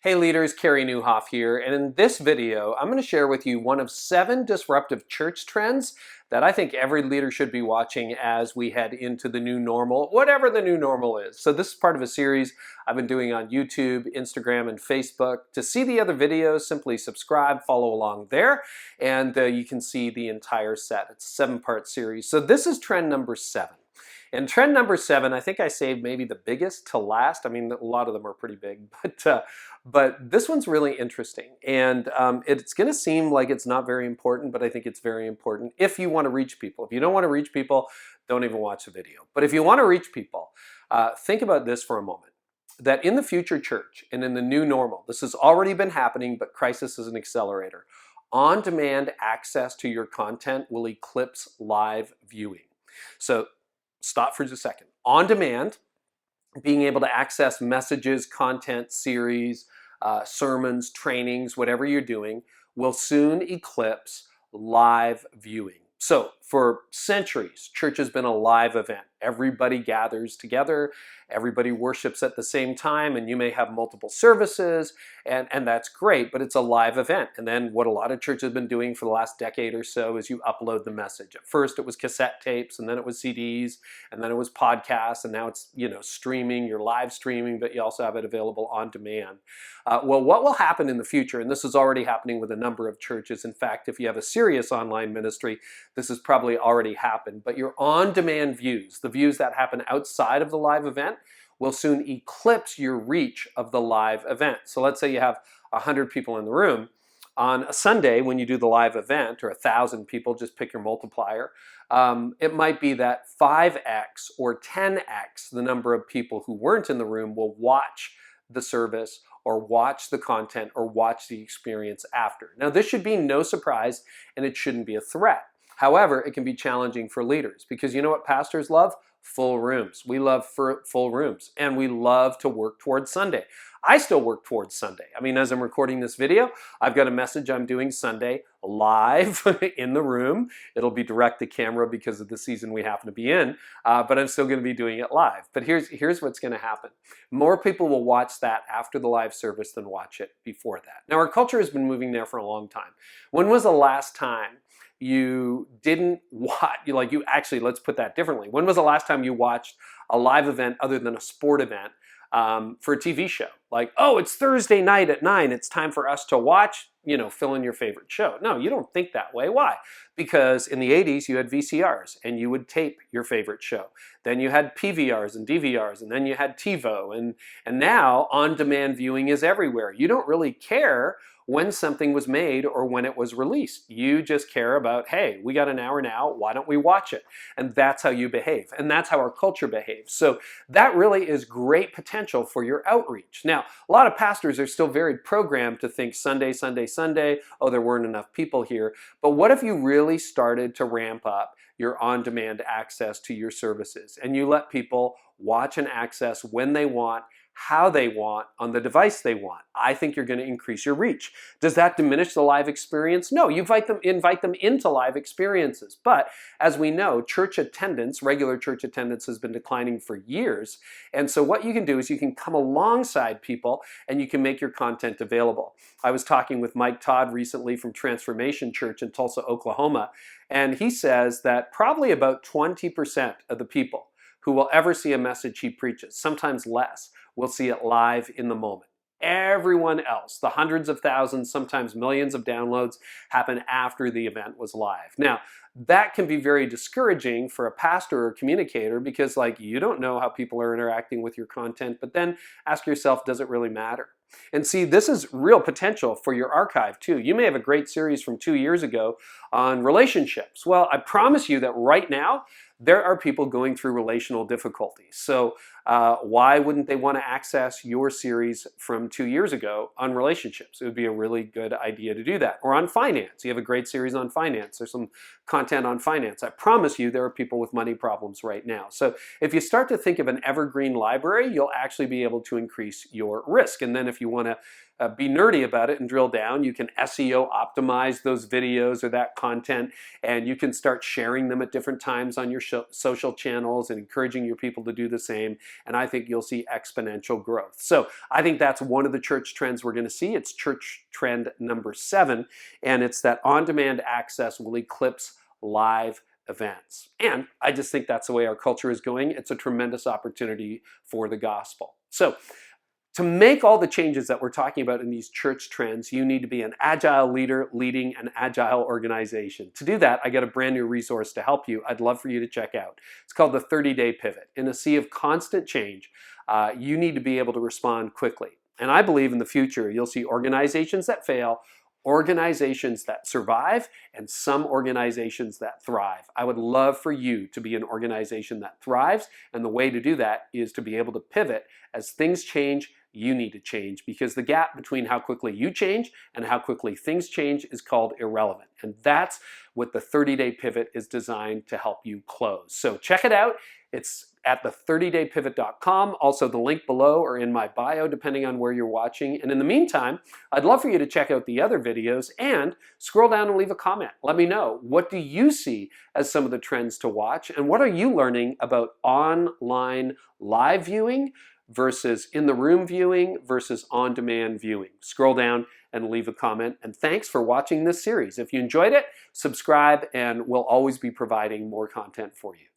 Hey leaders, Carey Nieuwhof here, and in this video, I'm going to share with you one of 7 disruptive church trends that I think every leader should be watching as we head into the new normal, whatever the new normal is. So this is part of a series I've been doing on YouTube, Instagram, and Facebook. To see the other videos, simply subscribe, follow along there, and you can see the entire set. It's a 7-part series. So this is trend number 7. And trend number 7, I think I saved maybe the biggest to last. I mean, a lot of them are pretty big, but this one's really interesting. And it's going to seem like it's not very important, but I think it's very important if you want to reach people. If you don't want to reach people, don't even watch the video. But if you want to reach people, think about this for a moment. That in the future church and in the new normal, this has already been happening, but crisis is an accelerator. On-demand access to your content will eclipse live viewing. So stop for just a second. On demand, being able to access messages, content, series, sermons, trainings, whatever you're doing, will soon eclipse live viewing. So for centuries, church has been a live event. Everybody gathers together, everybody worships at the same time, and you may have multiple services, and that's great, but it's a live event. And then what a lot of churches have been doing for the last decade or so is you upload the message. At first it was cassette tapes, and then it was CDs, and then it was podcasts, and now it's streaming, you're live streaming, but you also have it available on demand. Well, what will happen in the future, and this is already happening with a number of churches. In fact, if you have a serious online ministry, this has probably already happened, but your on-demand views, the views that happen outside of the live event, will soon eclipse your reach of the live event. So let's say you have 100 people in the room. On a Sunday, when you do the live event, or 1,000 people, just pick your multiplier, it might be that 5x or 10x the number of people who weren't in the room will watch the service or watch the content or watch the experience after. Now, this should be no surprise, and it shouldn't be a threat. However, it can be challenging for leaders because you know what pastors love? Full rooms. We love full rooms, and we love to work towards Sunday. I still work towards Sunday. I mean, as I'm recording this video, I've got a message I'm doing Sunday live in the room. It'll be direct to camera because of the season we happen to be in, but I'm still going to be doing it live. But here's what's going to happen. More people will watch that after the live service than watch it before that. Now, our culture has been moving there for a long time. When was the last time you didn't watch, let's put that differently. When was the last time you watched a live event other than a sport event for a TV show? Like, oh, it's Thursday night at 9, it's time for us to watch, fill in your favorite show. No, you don't think that way. Why? Because in the 80s, you had VCRs and you would tape your favorite show. Then you had PVRs and DVRs, and then you had TiVo. And now on-demand viewing is everywhere. You don't really care when something was made or when it was released. You just care about, hey, we got an hour now, why don't we watch it? And that's how you behave. And that's how our culture behaves. So that really is great potential for your outreach. Now, a lot of pastors are still very programmed to think Sunday, Sunday, Sunday, oh, there weren't enough people here. But what if you really started to ramp up your on-demand access to your services and you let people watch and access when they want, how they want, on the device they want? I think you're going to increase your reach. Does that diminish the live experience? No, you invite them into live experiences. But as we know, church attendance, regular church attendance, has been declining for years. And so what you can do is you can come alongside people and you can make your content available. I was talking with Mike Todd recently from Transformation Church in Tulsa, Oklahoma, and he says that probably about 20% of the people who will ever see a message he preaches, sometimes less, will see it live in the moment. Everyone else, the hundreds of thousands, sometimes millions of downloads, happen after the event was live. Now, that can be very discouraging for a pastor or communicator because you don't know how people are interacting with your content, but then ask yourself, does it really matter? And see, this is real potential for your archive too. You may have a great series from 2 years ago on relationships. Well, I promise you that right now, there are people going through relational difficulties. So why wouldn't they want to access your series from 2 years ago on relationships? It would be a really good idea to do that. Or on finance. You have a great series on finance. There's some content on finance. I promise you there are people with money problems right now. So if you start to think of an evergreen library, you'll actually be able to increase your risk. And then if you want to be nerdy about it and drill down, you can SEO optimize those videos or that content, and you can start sharing them at different times on your social channels and encouraging your people to do the same. And I think you'll see exponential growth. So I think that's one of the church trends we're going to see. It's church trend number 7, and it's that on-demand access will eclipse live events. And I just think that's the way our culture is going. It's a tremendous opportunity for the gospel. So to make all the changes that we're talking about in these church trends, you need to be an agile leader leading an agile organization. To do that, I got a brand new resource to help you I'd love for you to check out. It's called the 30-Day Pivot. In a sea of constant change, you need to be able to respond quickly. And I believe in the future, you'll see organizations that fail, organizations that survive, and some organizations that thrive. I would love for you to be an organization that thrives, and the way to do that is to be able to pivot. As things change, you need to change, because the gap between how quickly you change and how quickly things change is called irrelevant. And that's what the 30-Day Pivot is designed to help you close. So check it out. It's at the30daypivot.com. Also, the link below or in my bio, depending on where you're watching. And in the meantime, I'd love for you to check out the other videos and scroll down and leave a comment. Let me know, what do you see as some of the trends to watch? And what are you learning about online live viewing versus in-the-room viewing versus on-demand viewing? Scroll down and leave a comment. And thanks for watching this series. If you enjoyed it, subscribe, and we'll always be providing more content for you.